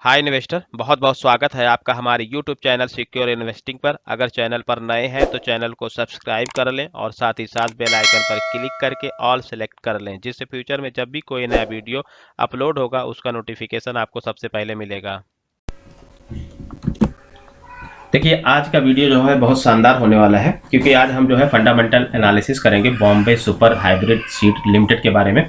हाय investor, बहुत बहुत स्वागत है आपका हमारे यूट्यूब चैनल सिक्योर इन्वेस्टिंग पर। अगर चैनल पर नए हैं तो चैनल को सब्सक्राइब कर लें और साथ ही साथ बेल आइकन पर क्लिक करके ऑल सेलेक्ट कर लें, जिससे फ्यूचर में जब भी कोई नया वीडियो अपलोड होगा उसका नोटिफिकेशन आपको सबसे पहले मिलेगा। देखिए आज का वीडियो जो है बहुत शानदार होने वाला है, क्योंकि आज हम जो है फंडामेंटल एनालिसिस करेंगे Bombay super hybrid seed limited के बारे में।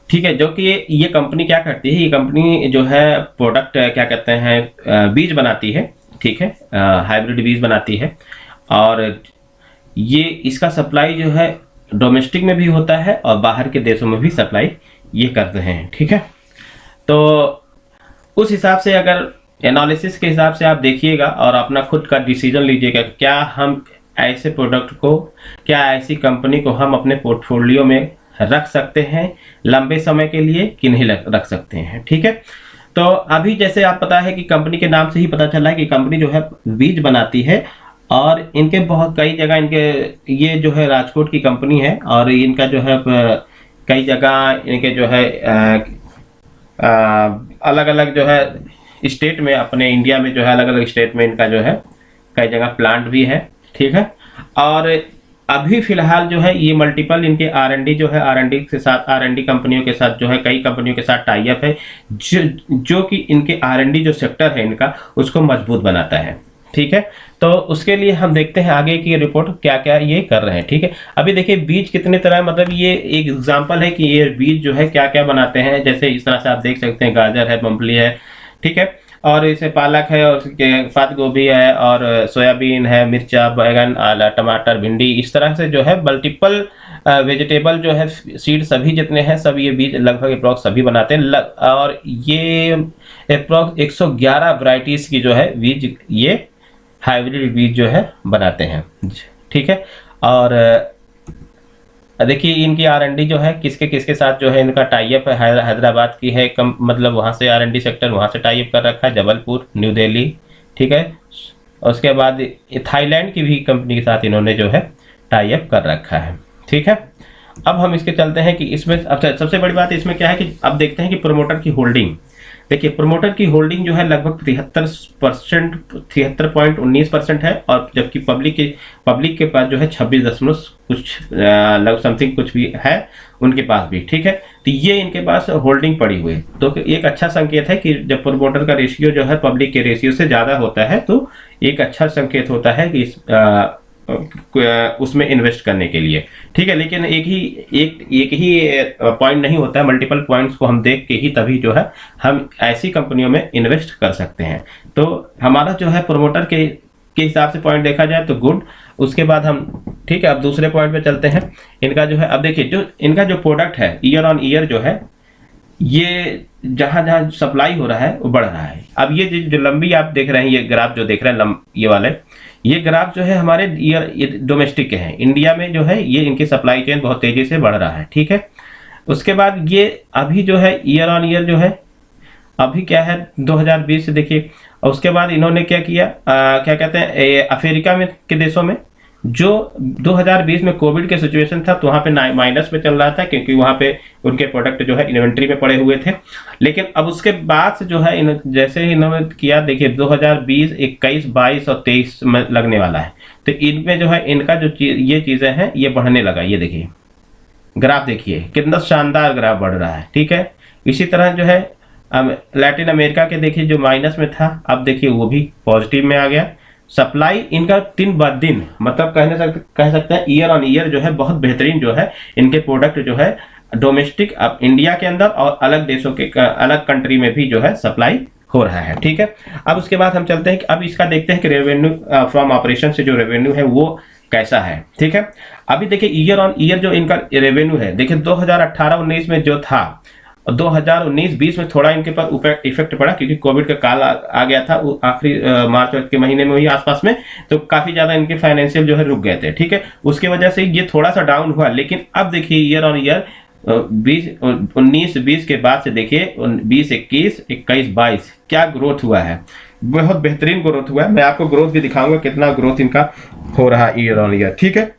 ठीक है, जो कि ये कंपनी क्या करती है, ये कंपनी जो है प्रोडक्ट क्या कहते हैं, बीज बनाती है। ठीक है, हाइब्रिड बीज बनाती है और ये इसका सप्लाई जो है डोमेस्टिक में भी होता है और बाहर के देशों में भी सप्लाई ये करते हैं। ठीक है, तो उस हिसाब से अगर एनालिसिस के हिसाब से आप देखिएगा और अपना खुद का डिसीजन लीजिएगा, क्या हम ऐसे प्रोडक्ट को, क्या ऐसी कंपनी को हम अपने पोर्टफोलियो में रख सकते हैं लंबे समय के लिए कि नहीं रख सकते हैं। ठीक है, तो अभी जैसे आप पता है कि कंपनी के नाम से ही पता चला है कि कंपनी जो है बीज बनाती है और इनके बहुत कई जगह इनके ये जो है राजकोट की कंपनी है और इनका जो है कई जगह इनके जो है अलग अलग जो है स्टेट में, अपने इंडिया में जो है अलग अलग स्टेट में इनका जो है कई जगह प्लांट भी है। ठीक है, और अभी फिलहाल जो है ये मल्टीपल इनके R&D जो है R&D के साथ, R&D कंपनियों के साथ जो है कई कंपनियों के साथ टाई अप है, जो कि इनके R&D जो सेक्टर है इनका उसको मजबूत बनाता है। ठीक है, तो उसके लिए हम देखते हैं आगे की रिपोर्ट क्या क्या ये कर रहे हैं। ठीक है, अभी देखिए बीज कितने तरह, मतलब ये एक एग्जांपल है कि ये बीज जो है क्या क्या बनाते हैं। जैसे इस तरह से आप देख सकते हैं, गाजर है, मूंगफली है, ठीक है, और इसे पालक है और उसके साथ गोभी है और सोयाबीन है, मिर्चा, बैगन, आला, टमाटर, भिंडी, इस तरह से जो है मल्टीपल वेजिटेबल जो है सीड सभी जितने हैं सब ये बीज लगभग अप्रॉक्स सभी बनाते हैं। और ये अप्रॉक्स 111 वैरायटीज की जो है बीज, ये हाइब्रिड बीज जो है बनाते हैं। ठीक है, और देखिए इनकी R&D जो है किसके किसके साथ जो है इनका टाई अप है, हैदराबाद की है कम, मतलब वहाँ से R&D सेक्टर वहाँ से टाई अप कर रखा है, जबलपुर, न्यू दिल्ली। ठीक है, उसके बाद थाईलैंड की भी कंपनी के साथ इन्होंने जो है टाई अप कर रखा है। ठीक है, अब हम इसके चलते हैं कि इसमें अब सबसे बड़ी बात इसमें क्या है कि अब देखते हैं कि प्रोमोटर की होल्डिंग। देखिए प्रोमोटर की होल्डिंग जो है लगभग 73%, 73.19% है, और जबकि पब्लिक के पास जो है 26 दशमलव कुछ लग समथिंग कुछ भी है उनके पास भी। ठीक है, तो ये इनके पास होल्डिंग पड़ी हुई है, तो एक अच्छा संकेत है कि जब प्रोमोटर का रेशियो जो है पब्लिक के रेशियो से ज़्यादा होता है तो एक अच्छा संकेत होता है कि उसमें इन्वेस्ट करने के लिए। ठीक है, लेकिन एक ही पॉइंट नहीं होता है, मल्टीपल पॉइंट्स को हम देख के ही तभी जो है हम ऐसी कंपनियों में इन्वेस्ट कर सकते हैं। तो हमारा जो है प्रोमोटर के हिसाब से पॉइंट देखा जाए तो गुड। उसके बाद हम, ठीक है, अब दूसरे पॉइंट पे चलते हैं। इनका जो है अब देखिए जो इनका जो प्रोडक्ट है ईयर ऑन ईयर जो है ये जहां जहां सप्लाई हो रहा है वो बढ़ रहा है। अब ये जो लंबी आप देख रहे हैं, ये ग्राफ जो देख रहे हैं ये वाले, ये ग्राफ जो है हमारे ईयर डोमेस्टिक के हैं। इंडिया में जो है ये इनकी सप्लाई चेन बहुत तेजी से बढ़ रहा है। ठीक है, उसके बाद ये अभी जो है ईयर ऑन ईयर जो है अभी क्या है 2020 से देखिए, और उसके बाद इन्होंने क्या किया, क्या कहते हैं, अफ्रीका में के देशों में जो 2020 में कोविड के सिचुएशन था तो वहाँ पे माइनस में चल रहा था, क्योंकि वहाँ पे उनके प्रोडक्ट जो है इन्वेंट्री में पड़े हुए थे। लेकिन अब उसके बाद से जो है जैसे ही इन्होंने किया, देखिए 2020, 21, 22 और 23 में लगने वाला है, तो इनमें जो है इनका जो ये चीज़ें हैं ये बढ़ने लगा। ये देखिए ग्राफ, देखिए कितना शानदार ग्राफ बढ़ रहा है। ठीक है, इसी तरह जो है लैटिन अमेरिका के देखिए जो माइनस में था, अब देखिए वो भी पॉजिटिव में आ गया। सप्लाई इनका दिन ब दिन, मतलब कह सकते हैं ईयर ऑन ईयर जो है बहुत बेहतरीन जो है इनके प्रोडक्ट जो है डोमेस्टिक अब इंडिया के अंदर और अलग देशों के अलग कंट्री में भी जो है सप्लाई हो रहा है। ठीक है, अब उसके बाद हम चलते हैं कि अब इसका देखते हैं कि रेवेन्यू फ्रॉम ऑपरेशन से जो रेवेन्यू है वो कैसा है। ठीक है, अभी देखिए ईयर ऑन ईयर जो इनका रेवेन्यू है, देखिए 2018-19 में जो था, 2019-20 में थोड़ा इनके पर ऊपर इफेक्ट पड़ा क्योंकि कोविड का काल आ गया था आखिरी मार्च के महीने में, वही आसपास में, तो काफी ज्यादा इनके फाइनेंशियल जो है रुक गए थे। ठीक है, उसके वजह से ये थोड़ा सा डाउन हुआ। लेकिन अब देखिए ईयर ऑन ईयर 19-20 के बाद से देखिए 20-21, 21-22 क्या ग्रोथ हुआ है, बहुत बेहतरीन ग्रोथ हुआ है। मैं आपको ग्रोथ भी दिखाऊंगा कितना ग्रोथ इनका हो रहा है ईयर ऑन ईयर। ठीक है,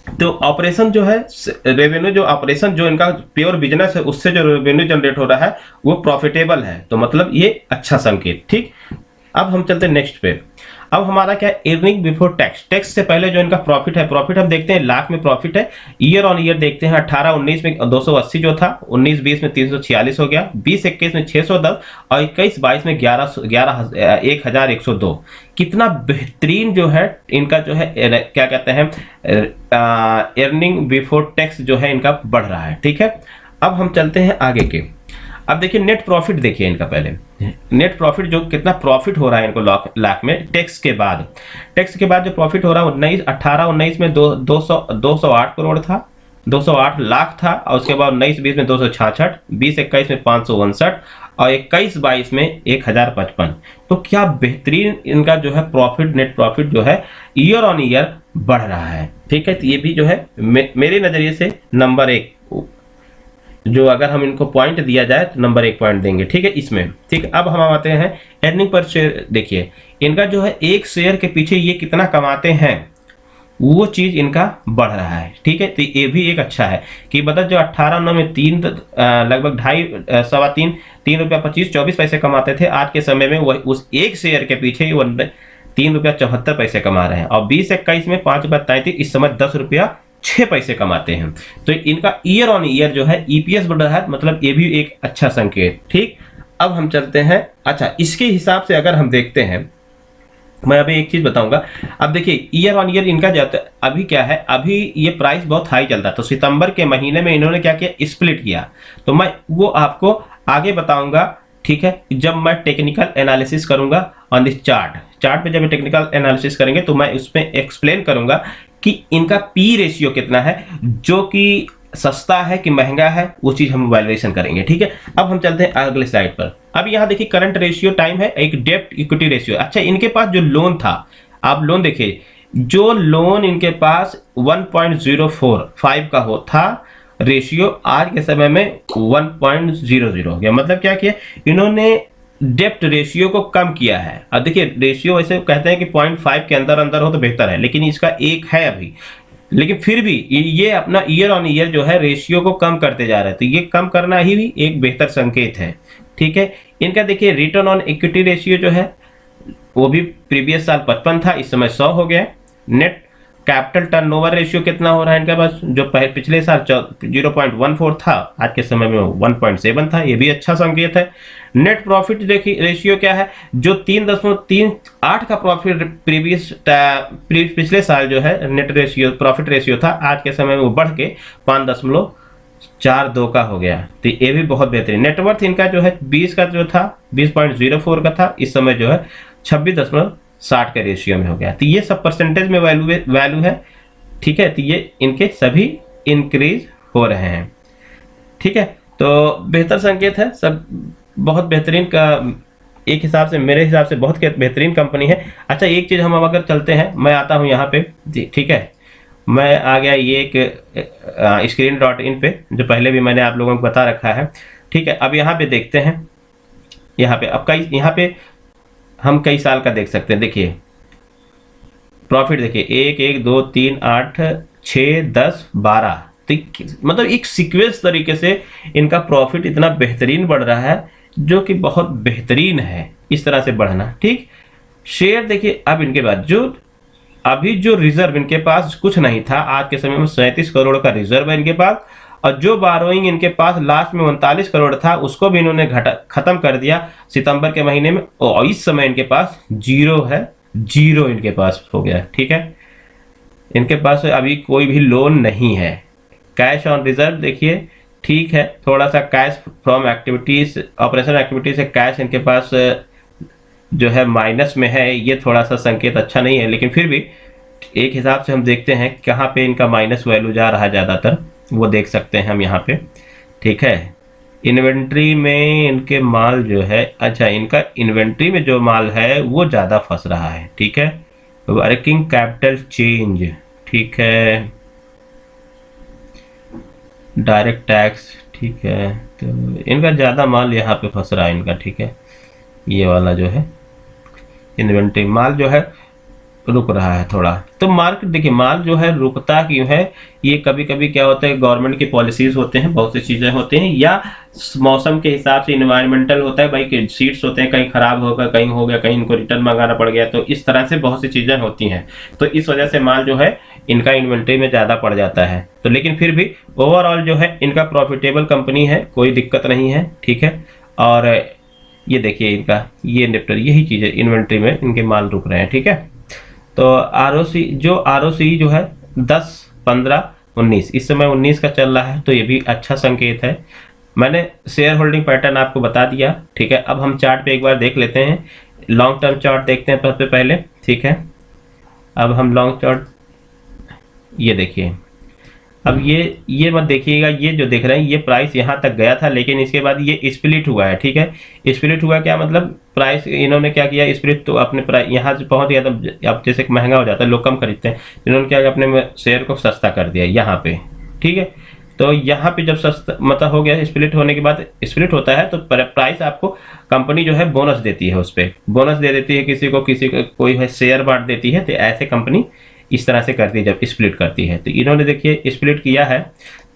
तो ऑपरेशन जो है, रेवेन्यू जो ऑपरेशन जो इनका प्योर बिजनेस है उससे जो रेवेन्यू जनरेट हो रहा है वो प्रॉफिटेबल है, तो मतलब ये अच्छा संकेत। ठीक, अब हम चलते हैं नेक्स्ट पे। अब हमारा क्या है, अर्निंग बिफोर टैक्स। टैक्स से पहले जो इनका प्रॉफिट है, प्रॉफिट हम देखते हैं लाख में प्रॉफिट है। ईयर ऑन ईयर देखते हैं, 18-19 में 280 जो था, 19-20 में 346 हो गया, 20-21 में 610 और 21-22 में 11,102। कितना बेहतरीन जो है इनका जो है क्या कहते हैं, अर्निंग बिफोर टैक्स जो है इनका बढ़ रहा है। ठीक है, अब हम चलते हैं आगे के। अब देखिए नेट प्रॉफिट देखिए इनका, पहले नेट प्रॉफिट जो कितना प्रॉफिट हो रहा है इनको लाख में टैक्स के बाद। टैक्स के बाद जो प्रॉफिट हो रहा है 18-19 में 208 करोड़ था, 208 लाख था, और उसके बाद 19-20 में 266, 20-21 में 559 और 21-22 में 1055। तो क्या बेहतरीन इनका जो है प्रॉफिट, नेट प्रॉफिट जो है ईयर ऑन ईयर बढ़ रहा है। ठीक है, तो ये भी जो है मेरे नजरिए से नंबर 1, जो अगर हम इनको पॉइंट दिया जाए तो नंबर 1 पॉइंट देंगे। ठीक है इसमें। ठीक है, अब हम आते हैं अर्निंग पर शेयर। देखिए इनका जो है एक शेयर के पीछे ये कितना कमाते हैं वो चीज इनका बढ़ रहा है। ठीक है, तो ये भी एक अच्छा है कि मतलब जो 18-9 में लगभग 3.25 कमाते थे, आज के समय में वह उस एक शेयर के पीछे ₹3.74 कमा रहे हैं, और 20-21 में ₹5.33, इस समय ₹10.06 कमाते हैं। तो इनका ईयर ऑन ईयर जो है ईपीएस बढ़ रहा है, मतलब ये भी एक अच्छा संकेत। ठीक, अब हम चलते हैं, अच्छा इसके हिसाब से अगर हम देखते हैं, मैं अभी एक चीज बताऊंगा। अब देखिए ईयर ऑन ईयर इनका जाता है, अभी क्या है, अभी ये प्राइस बहुत हाई चलता है, तो सितंबर के महीने में इन्होंने क्या किया, स्प्लिट किया, तो मैं वो आपको आगे बताऊंगा। ठीक है, जब मैं टेक्निकल एनालिसिस करूंगा ऑन दिस चार्ट पे, जब टेक्निकल एनालिसिस करेंगे तो मैं उसमें एक्सप्लेन करूंगा कि इनका पी रेशियो कितना है, जो कि सस्ता है कि महंगा है, वो चीज हम वैल्यूएशन करेंगे। ठीक है, अब हम चलते हैं अगले स्लाइड पर। अब यहाँ देखिए करंट रेशियो टाइम है, एक डेब्ट इक्विटी रेशियो। अच्छा इनके पास जो लोन था, आप लोन देखिए, जो लोन इनके पास 1.045 का हो था रेशियो, आज के समय में 1.00 हो गया। मतलब क्या किया इन्होंने, डेप्ट रेशियो को कम किया है। अब देखिए रेशियो वैसे कहते हैं कि 0.5 के अंदर अंदर हो तो बेहतर है, लेकिन इसका 1 है अभी, लेकिन फिर भी ये अपना ईयर ऑन ईयर जो है रेशियो को कम करते जा रहे हैं, तो ये कम करना ही भी एक बेहतर संकेत है। ठीक है, इनका देखिए रिटर्न ऑन इक्विटी रेशियो जो है वो भी प्रीवियस साल 55 था, इस समय 100 हो गया। नेट कैपिटल टर्नओवर रेशियो कितना हो रहा है इनके पास, जो पिछले साल 0.14 था, आज के समय में 1.7 था, ये भी अच्छा संकेत है। नेट प्रॉफिट देखिए रेशियो क्या है, जो 3.38 का प्रॉफिट पिछले साल जो है नेट रेशियो, प्रॉफिट रेशियो था, आज के समय में वो बढ़ के 5.42 का हो गया, तो ये भी बहुत बेहतरीन। नेटवर्थ इनका जो है 20 का जो था 20.04 का था, इस समय जो है 26.60 के रेशियो में हो गया। तो ये सब परसेंटेज में वैल्यू है। ठीक है, तो ये इनके सभी इंक्रीज हो रहे हैं। ठीक है, तो बेहतर संकेत है, सब बहुत बेहतरीन का, एक हिसाब से मेरे हिसाब से बहुत बेहतरीन कंपनी है। अच्छा एक चीज हम अगर चलते हैं, मैं आता हूं यहाँ पे। ठीक है, मैं आ गया ये एक screen.in पे, जो पहले भी मैंने आप लोगों को बता रखा है। ठीक है, अब यहाँ पे देखते हैं, यहाँ पे अब यहाँ पे हम कई साल का देख सकते हैं। देखिए प्रॉफिट देखिए 1, 1, 2, 3, 8, 6, 10, 12, तो मतलब एक सीक्वेंस तरीके से इनका प्रॉफिट इतना बेहतरीन बढ़ रहा है, जो कि बहुत बेहतरीन है इस तरह से बढ़ना। ठीक, शेयर देखिए, अब इनके बाद जो अभी जो रिजर्व इनके पास कुछ नहीं था, आज के समय में 37 करोड़ का रिजर्व है इनके पास, और जो बारोइंग इनके पास लास्ट में 39 करोड़ था, उसको भी इन्होंने खत्म कर दिया सितंबर के महीने में, और इस समय इनके पास जीरो है, जीरो इनके पास हो गया। ठीक है, इनके पास अभी कोई भी लोन नहीं है। कैश ऑन रिजर्व देखिए, ठीक है, थोड़ा सा cash from activities, operation activity से कैश इनके पास जो है माइनस में है, ये थोड़ा सा संकेत अच्छा नहीं है, लेकिन फिर भी एक हिसाब से हम देखते हैं कहाँ पे इनका माइनस वैल्यू जा रहा है ज़्यादातर, वो देख सकते हैं हम यहाँ पे। ठीक है, इन्वेंट्री में इनके माल जो है, अच्छा इनका इन्वेंट्री में जो माल है वो ज़्यादा फंस रहा है। ठीक है, वर्किंग कैपिटल चेंज, ठीक है, डायरेक्ट टैक्स, ठीक है, तो इनका ज़्यादा माल यहाँ पे फंस रहा है इनका। ठीक है, ये वाला जो है इन्वेंट्री माल जो है रुक रहा है थोड़ा। तो मार्केट देखिए, माल जो है रुकता क्यों है, ये कभी कभी क्या होता है, गवर्नमेंट की पॉलिसीज होते हैं, बहुत सी चीजें होती हैं, या मौसम के हिसाब से इन्वायरमेंटल होता है भाई, कि सीड्स होते हैं, कहीं खराब होगा, कहीं हो गया, कहीं इनको रिटर्न मंगाना पड़ गया, तो इस तरह से बहुत सी चीजें होती हैं। तो इस वजह से माल जो है इनका इन्वेंट्री में ज्यादा पड़ जाता है। तो लेकिन फिर भी ओवरऑल जो है इनका प्रॉफिटेबल कंपनी है, कोई दिक्कत नहीं है, ठीक है। और ये देखिए इनका ये निफ्टर, यही चीजें इन्वेंट्री में इनके माल रुक रहे हैं, ठीक है। तो आरओसी जो है 10, 15, 19, इस समय 19 का चल रहा है, तो ये भी अच्छा संकेत है। मैंने शेयर होल्डिंग पैटर्न आपको बता दिया, ठीक है। अब हम चार्ट पे एक बार देख लेते हैं, लॉन्ग टर्म चार्ट देखते हैं सबसे पहले, ठीक है। अब हम लॉन्ग चार्ट, ये देखिए, अब ये मत देखिएगा, ये जो देख रहे हैं ये प्राइस यहाँ तक गया था, लेकिन इसके बाद ये स्प्लिट हुआ है, ठीक है। स्प्लिट हुआ क्या मतलब, प्राइस इन्होंने क्या किया, स्प्लिट तो अपने प्राइस यहाँ से पहुँच गया, तो अब जैसे महंगा हो जाता है, लोग कम खरीदते हैं, इन्होंने क्या किया, अपने शेयर को सस्ता कर दिया यहाँ पे, ठीक है। तो यहाँ पे जब सस्ता मतलब हो गया, स्प्लिट होने के बाद स्प्लिट होता है तो प्राइस आपको कंपनी जो है बोनस देती है, उस पर बोनस दे देती है, किसी को कोई है शेयर बांट देती है। तो ऐसे कंपनी इस तरह से करती है जब स्प्लिट करती है। तो इन्होंने देखिए स्प्लिट किया है,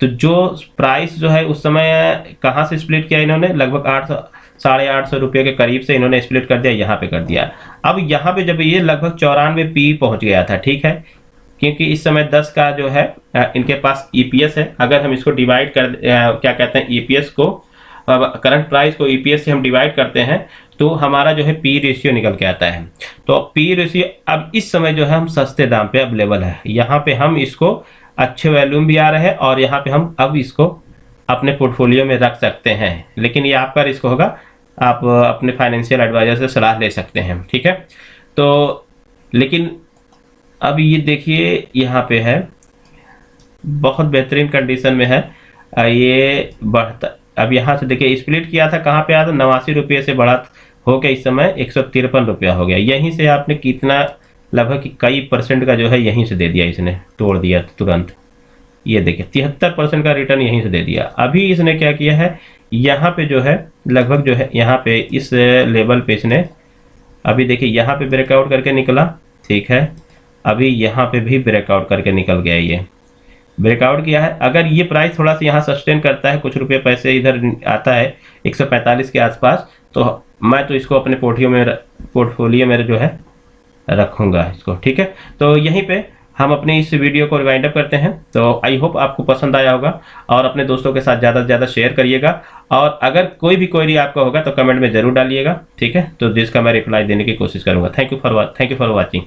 तो जो प्राइस जो है उस समय कहाँ से स्प्लिट किया इन्होंने, लगभग 800 850 रुपये के करीब से इन्होंने स्प्लिट कर दिया, यहाँ पे कर दिया। अब यहाँ पे जब ये लगभग 94 पी पहुँच गया था, ठीक है, क्योंकि इस समय 10 का जो है इनके पास ईपीएस है। अगर हम इसको डिवाइड कर क्या कहते हैं, ईपीएस को, करंट प्राइस को ईपीएस से हम डिवाइड करते हैं, तो हमारा जो है पी रेशियो निकल के आता है। तो पी रेशियो अब इस समय जो है हम सस्ते दाम पे अवेलेबल है, यहाँ पे हम इसको अच्छे वैल्यूम भी आ रहे हैं, और यहाँ पे हम अब इसको अपने पोर्टफोलियो में रख सकते हैं। लेकिन ये आपका रिस्क होगा, आप अपने फाइनेंशियल एडवाइजर से सलाह ले सकते हैं, ठीक है। तो लेकिन अब ये देखिए यहाँ पे है, बहुत बेहतरीन कंडीशन में है, ये बढ़ता। अब यहाँ से देखिए स्प्लिट किया था, कहाँ पे आया था, 89 रुपये से बढ़ा हो गया, इस समय 153 रुपया हो गया। यहीं से आपने कितना, लगभग कई परसेंट का जो है यहीं से दे दिया, इसने तोड़ दिया तुरंत। ये देखिए 73% का रिटर्न यहीं से दे दिया। अभी इसने क्या किया है, यहाँ पे जो है लगभग जो है यहाँ पे इस लेवल पे इसने अभी देखिए यहाँ पे ब्रेकआउट करके निकला, ठीक है। अभी यहाँ पे भी ब्रेकआउट करके निकल गया, ये ब्रेकआउट किया है। अगर ये प्राइस थोड़ा सा यहाँ सस्टेन करता है, कुछ रुपए पैसे इधर आता है 145 के आसपास, तो मैं तो इसको अपने पोर्टफोलियो में जो है रखूँगा इसको, ठीक है। तो यहीं पे हम अपने इस वीडियो को वाइंड अप करते हैं। तो आई होप आपको पसंद आया होगा, और अपने दोस्तों के साथ ज़्यादा से ज़्यादा शेयर करिएगा, और अगर कोई भी क्वेरी आपका होगा तो कमेंट में ज़रूर डालिएगा, ठीक है। तो जिसका मैं रिप्लाई देने की कोशिश करूँगा। Thank you for watching.